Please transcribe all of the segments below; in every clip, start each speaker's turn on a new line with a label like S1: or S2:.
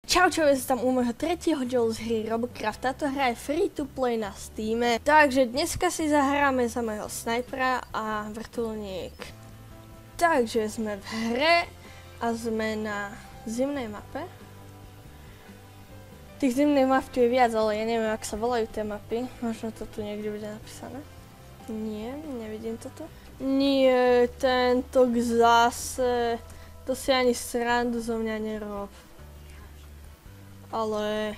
S1: Čau, ja som tam u môjho tretieho dielu z hry Robocraft. Táto hra je free to play na Steame. Takže dneska si zahráme za môjho snajpera a vrtuľník. Takže sme v hre a sme na zimnej mape. Tých zimných map tu je viac, ale ja neviem, ak sa volajú tie mapy. Možno to tu niekde bude napísané. Nie, nevidím to tu. Nie, tento zase. To si ani srandu zo mňa nerob. Ale...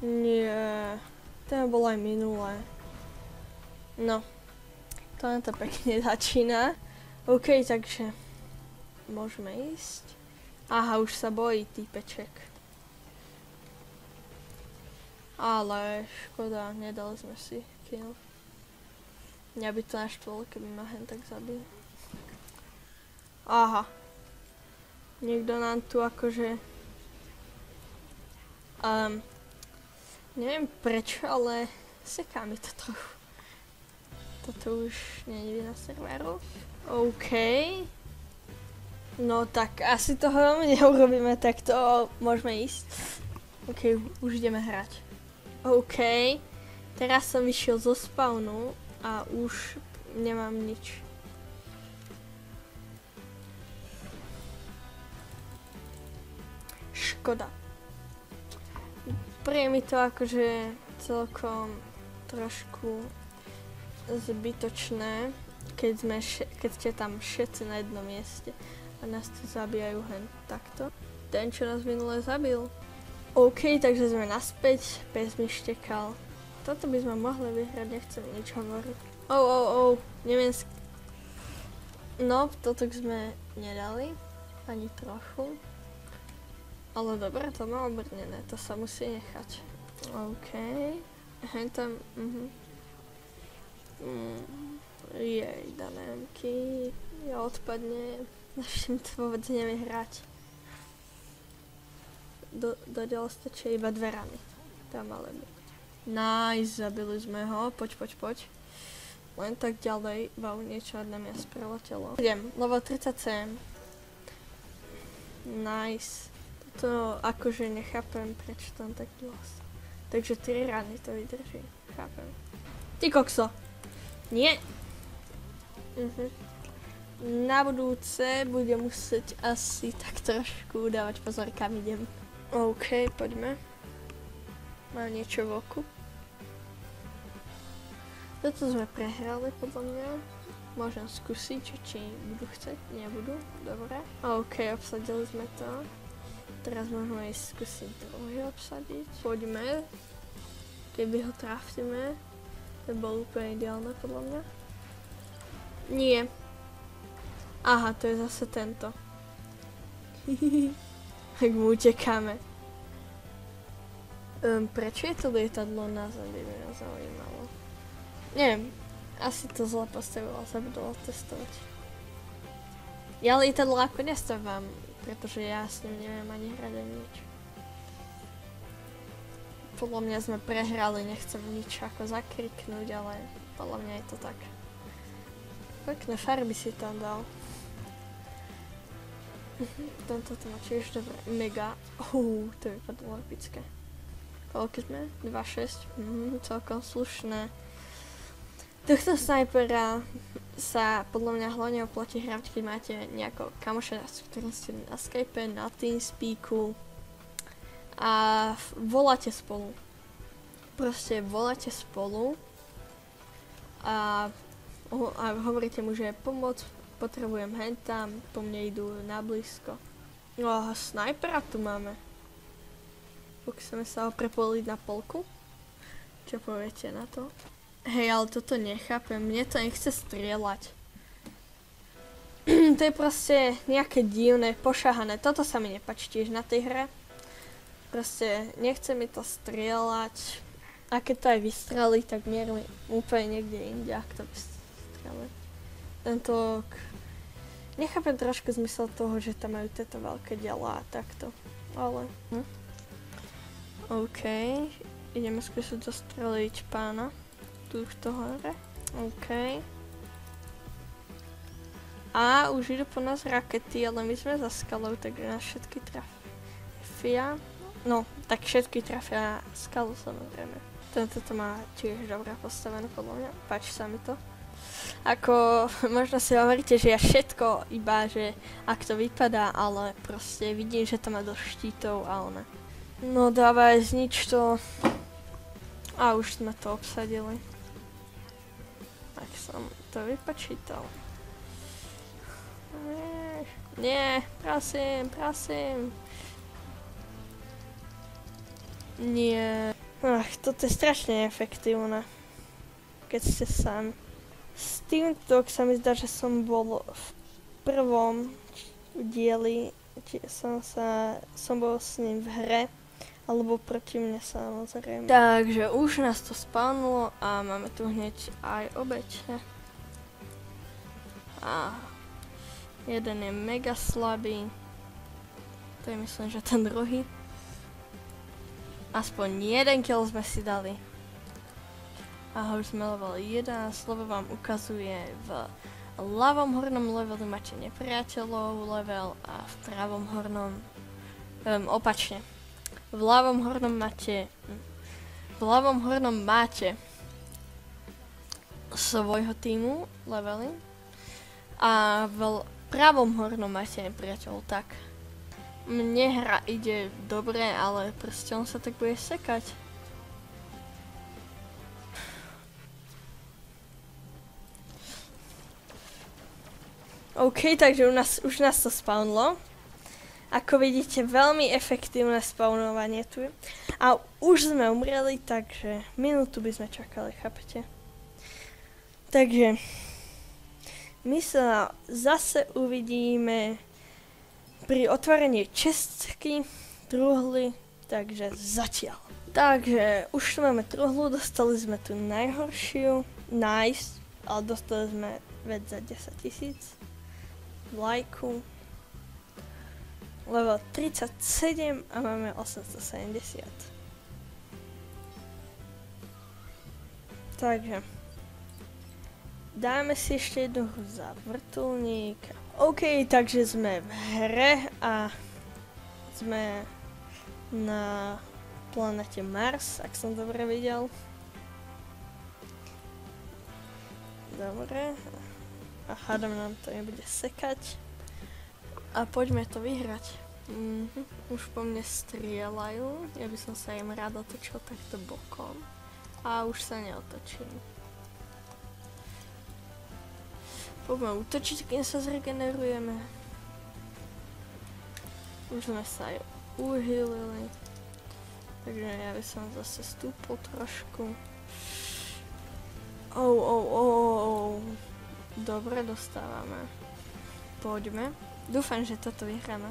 S1: Nie... Ten bol aj minulé. No. To len to pekne začína. OK, takže... Môžeme ísť. Aha, už sa bojí týpeček. Ale škoda, nedali sme si kill. Mňa by to naštvalo, keby ma hen tak zabil. Aha. Niekto nám tu akože... neviem prečo, ale seká mi to trochu. Toto už nie je na serveru. OK. No tak asi toho neurobíme, tak to môžeme ísť. OK, už ideme hrať. OK. Teraz som vyšiel zo spawnu a už nemám nič. Škoda. Príde mi to akože celkom trošku zbytočné, keď ste tam všetci na jednom mieste a nás tu zabíjajú hen takto. Ten, čo nás minule zabil. OK, takže sme naspäť, pes mi štekal. Toto by sme mohli vyhrať, nechcem nič hovoriť. Neviem No, toto sme nedali, ani trochu. Ale dobre, to má obrnené, to sa musí nechať. OK. Hen tam, Jej, danémky. Ja odpadnem. Našim to vôbec nevie hrať. Doďal stačí iba dverami. Tam ale byť. Nice, zabili sme ho. Poď. Len tak ďalej. Wow, niečo od nám je spreletelo. Idem, level 37. Nice. To akože nechápem, prečo tam tak dlho. Takže 3 rany to vydrží. Chápem. Ty kokso. Nie. Na budúce budem musieť asi tak trošku dávať pozor, kam idem. OK, poďme. Mám niečo v oku. Toto sme prehrali, podľa mňa. Môžem skúsiť, či budú chcieť. Nebudú. Dobre. OK, obsadili sme to. Teraz môžeme ísť skúsiť druhý obsadiť. Poďme. Keby ho trafíme, to bolo úplne ideálne podľa mňa. Nie. Aha, to je zase tento. Tak mu utekáme. Prečo je to lietadlo na zemi, by ma zaujímalo. Neviem, asi to zle postavila, zabudla testovať. Ja lietadlo ako nestávam. Pretože ja s ním neviem ani hrať ani nič. Podľa mňa sme prehrali, nechcem nič ako zakriknúť, ale podľa mňa je to tak. Pekné farby si tam dal. Tento to má tiež dobré. Mega. To vypadalo epické. Koľko sme? 2-6. Celkom slušné. Tohto snajpera sa podľa mňa hlavne oplatí hrať, keď máte nejakého kamoša, s ktorým ste na Skype, na Teamspeaku a voláte spolu. Proste voláte spolu a hovoríte mu, že pomoc, potrebujem hentam, po mne idú na blízko. Snajpera tu máme. Pokúsime sa ho prepoliť na polku. Čo poviete na to? Hej, ale toto nechápem, mne to nechce strieľať. To je proste nejaké divné, pošahané, toto sa mi nepáči tiež na tej hre. Proste nechce mi to strieľať. A keď to aj vystrelí, tak mierujem úplne niekde inde, ak to vystrelí. Tento... Nechápem trošku zmysel toho, že tam majú tieto veľké diela a takto. Ale... OK, ideme skúsiť zastreliť pána. Tu v to hore. OK. A už idú po nás rakety, ale my sme za skalou, takže nás všetky trafia. No, tak všetky trafia skalu samozrejme. Tento to má tiež dobre postavené podľa mňa, páči sa mi to. Ako, možno si hovoríte, že ja všetko iba, že ak to vypadá, ale proste vidím, že to má dosť štítov a one. No dávaj, znič to. A už sme to obsadili. Tak som to vypočítal. Nie, prosím. Nie. Ach, toto je strašne efektívne. Keď ste sami. S týmto sa mi zdá, že som bol v prvom dieli, som bol s ním v hre, alebo proti mne samozrejme. Takže už nás to spawnulo a máme tu hneď aj obete. A jeden je mega slabý. To je myslím, že ten druhý. Aspoň jeden kill sme si dali. A už sme level 11, lebo vám ukazuje v ľavom hornom leveli máte nepriateľov level a v pravom hornom opačne. V ľavom hornom máte svojho týmu levely a v pravom hornom máte nepriateľov, tak mne hra ide dobre, ale proste on sa tak bude sekať. OK, takže už nás to spawnlo. Ako vidíte, veľmi efektívne spawnovanie tu je. A už sme umreli, takže minútu by sme čakali, chápete? Takže my sa zase uvidíme pri otvorení čestky, truhly, takže zatiaľ. Takže už tu máme truhlu, dostali sme tu najhoršiu, nice, ale dostali sme vec za 10 000. Lajku. Level 37 a máme 870. Takže dáme si ešte jednu hru za vrtuľník. OK, takže sme v hre a sme na planete Mars, ak som dobre videl. Dobre. A hádam nám to nebude sekať. A poďme to vyhrať. Už po mne strieľajú. Ja by som sa im rád otočil takto bokom. A už sa neotočím. Poďme útočiť, kým sa zregenerujeme. Už sme sa aj uhýlili. Takže ja by som zase stúpol trošku. Dobre, dostávame. Poďme. Dúfam, že toto vyhráme.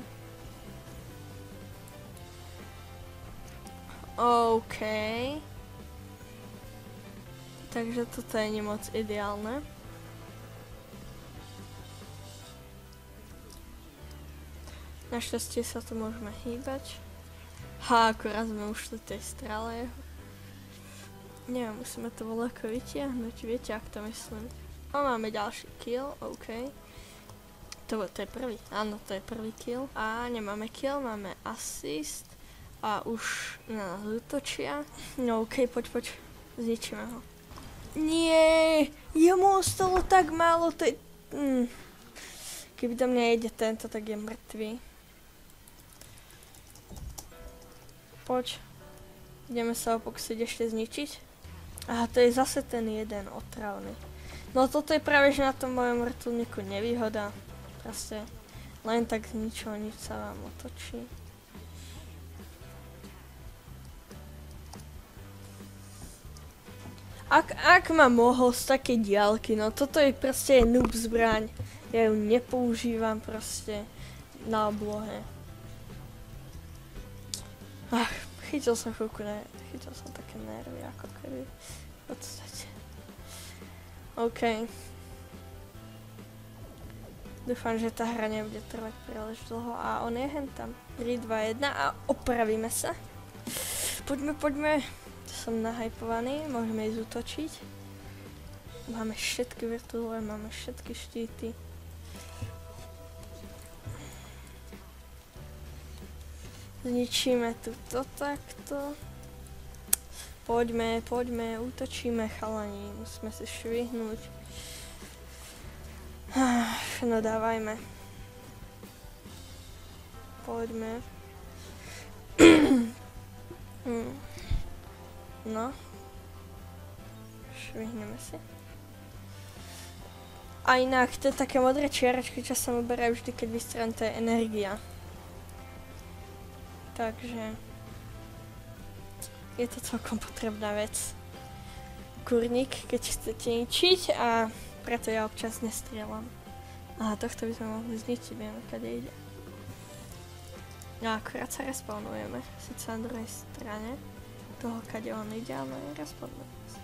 S1: OK. Takže toto je nemoc ideálne. Našťastie sa tu môžeme hýbať. Akurát sme ušli tej strale. Neviem, musíme to voľako vytiahnuť, viete, ak to myslím. A máme ďalší kill, OK. To je prvý, áno, to je prvý kill. A nemáme kill, máme assist. A už na nás útočia. No OK, poď, zničíme ho. Nie, jemu ostalo tak málo, to je... Keby do mňa jede tento, tak je mŕtvý. Poď. Ideme sa ho pokúsiť ešte zničiť. Aha, to je zase ten jeden otravný. No toto je práve, že na tom mojom vrtuľníku nevýhoda. Proste len tak z ničoho nič sa vám otočí. Ak ma mohol z takej diaľky, no toto je proste noob zbraň. Ja ju nepoužívam proste na oblohe. Chytil som také nervy, ako keby v podstate. OK. Dúfam, že tá hra nebude trvať príliš dlho a on je hentam. 3, 2, 1 a opravíme sa. Poďme. Som nahypovaný, môžeme ísť útočiť. Máme všetky vrtule, máme všetky štíty. Zničíme túto takto. Poďme, útočíme chalani, musíme si švihnúť. No dávajme. Poďme. No. Švihneme si. A inak, to je také modré čiaračky, čo sa mi berajú vždy, keď vystrelím, to je energia. Takže je to celkom potrebná vec. Kurník, keď chcete ničiť a preto ja občas nestrieľam. Aha, tohto by sme mohli zničiť, vieme, kade ide. No akurát sa respawnujeme, síce na druhej strane toho, kade on ide, ale respawnujeme sa.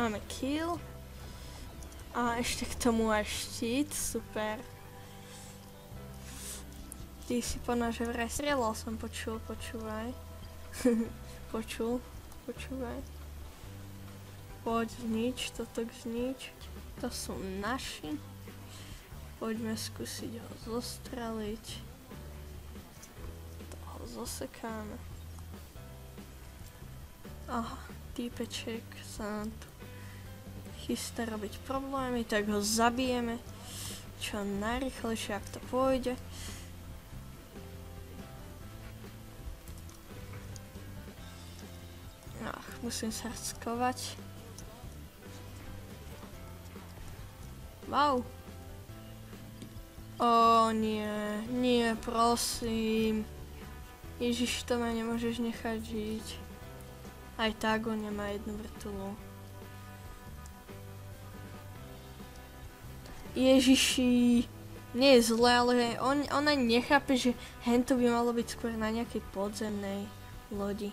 S1: Máme kill. A ešte k tomu aj štít, super. Ty si poná, že vraj strieľal som, počúvaj. Počúvaj. Poď znič, toto znič. To sú naši. Poďme skúsiť ho zostreliť. Toho zosekáme. Aha, týpeček sa nám tu chystá robiť problémy, tak ho zabijeme čo najrychlejšie, ak to pôjde. Ach, musím sa skovať. Wow. Ó, nie, prosím. Ježiš, to ma nemôžeš nechať žiť. Aj tak on nemá jednu vrtuľu. Ježiši, nie je zle, ale on ani nechápe, že hento by malo byť skôr na nejakej podzemnej lodi.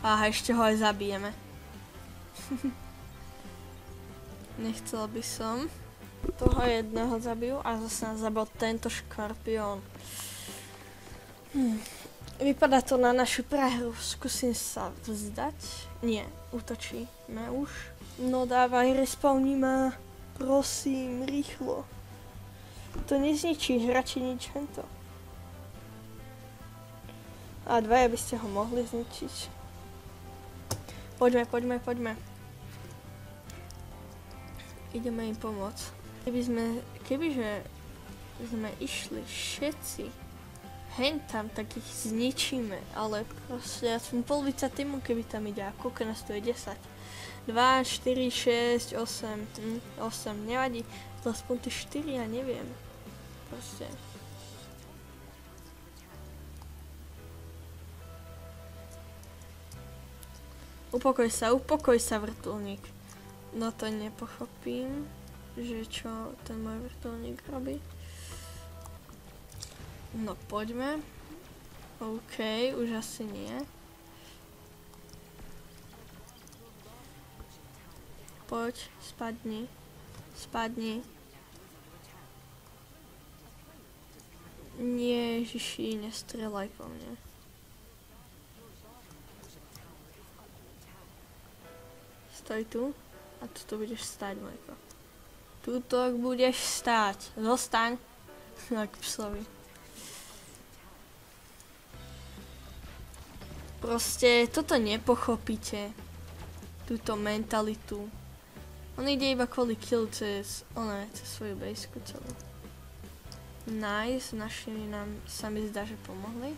S1: Aha, ešte ho aj zabijeme. Nechcel by som. Toho jedného zabijú a zase nás zabil tento škorpión. Vypadá to na našu prehru. Skúsim sa vzdať. Nie, útočíme už. No dávaj, respawni ma. Prosím, rýchlo. To nezničíš, radšej nič hento. A dvaja by ste ho mohli zničiť. Poďme. Ideme im pomôcť. Kebyže sme išli všetci hentam, tak ich zničíme, ale proste aspoň polovica týmu, keby tam ide, a koľko nás tu je 10. 2, 4, 6, 8, 8, nevadí, to aspoň ty 4, ja neviem. Proste. Upokoj sa, vrtuľník. No to nepochopím, že čo ten môj vrtuľník robí. No poďme. OK, už asi nie. Poď, spadni. Nie, Ježiši, nestrelaj po mne. Stoj tu a tu budeš stáť, Majko. Tuto budeš stáť. Zostaň. Tak psovi. Proste toto nepochopíte. Túto mentalitu. On ide iba kvôli kill cez svoju baseku celú. Nice, naši nám sa mi zdá, že pomohli.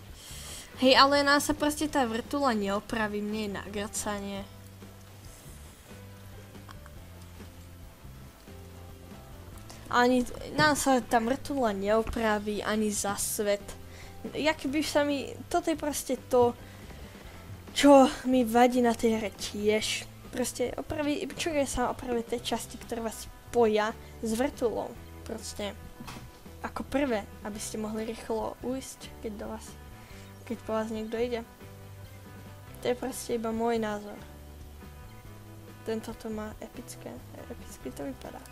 S1: Hej, ale nám sa proste tá vrtuľa neopraví, mne je na grcanie. Ani nám sa tá vrtuľa neopraví, ani za svet. Jakby sa mi, toto je proste to, čo mi vadí na tej hre tiež. Proste čo je sa opraviť tie časti, ktoré vás spoja s vrtuľou. Proste ako prvé, aby ste mohli rýchlo ujsť, keď po vás niekto ide. To je proste iba môj názor. Tento to má epicky to vypadá.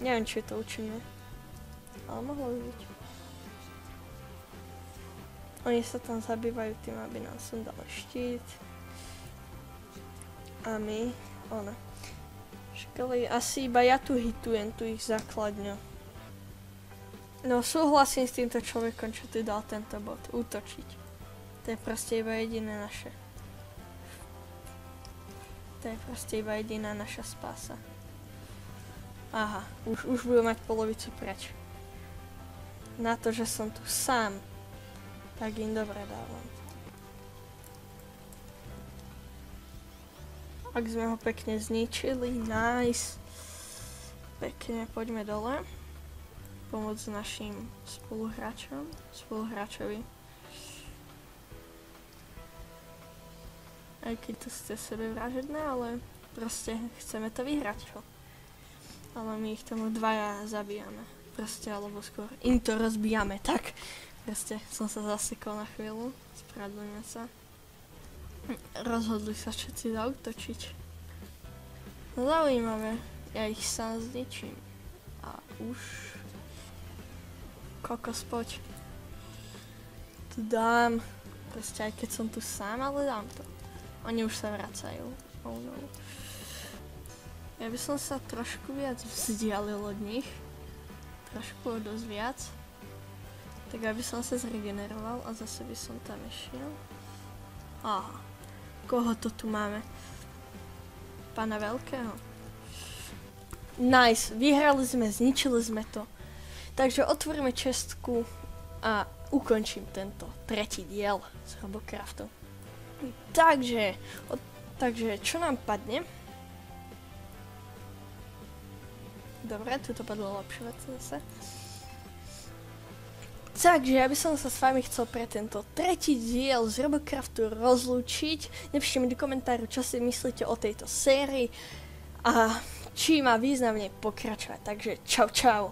S1: Neviem, či je to účinné, ale mohlo by byť. Oni sa tam zabývajú tým, aby nám sundali štít. A my, ona. Však asi iba ja tu hitujem, tu ich základňu. No súhlasím s týmto človekom, čo tu dal tento bod. Útočiť. To je proste iba jediné naše. To je proste iba jediná naša spása. Aha, už budem mať polovicu preč. Na to, že som tu sám, tak im dobre dávam. Ak sme ho pekne zničili, nice. Pekne, poďme dole. Pomôcť našim spoluhráčovi. Aj keď to ste sebevražedné, ale proste chceme to vyhrať, čo? Ale my ich tomu dvaja zabijame. Proste, alebo skôr im to rozbijame, tak. Proste, som sa zasekol na chvíľu. Spravedlňujem sa. Rozhodli sa všetci zaútočiť. No zaujímavé. Ja ich sám zničím. A už... Kokos, poď. Tu dám. Proste aj keď som tu sám, ale dám to. Oni už sa vracajú. Oh no. Ja by som sa trošku viac vzdialil od nich. Trošku dosť viac. Tak aby som sa zregeneroval a zase by som tam išiel. Aha. Koho to tu máme? Pána Veľkého. Nice. Vyhrali sme, zničili sme to. Takže otvoríme čestku a ukončím tento tretí diel z Robocraftu. Takže čo nám padne? Dobre, tu padlo lepšie veci zase. Takže ja by som sa s vami chcel pre tento tretí diel z Robocraftu rozlúčiť. Nepíšte mi do komentáru, čo si myslíte o tejto sérii a či má významne pokračovať. Takže čau čau.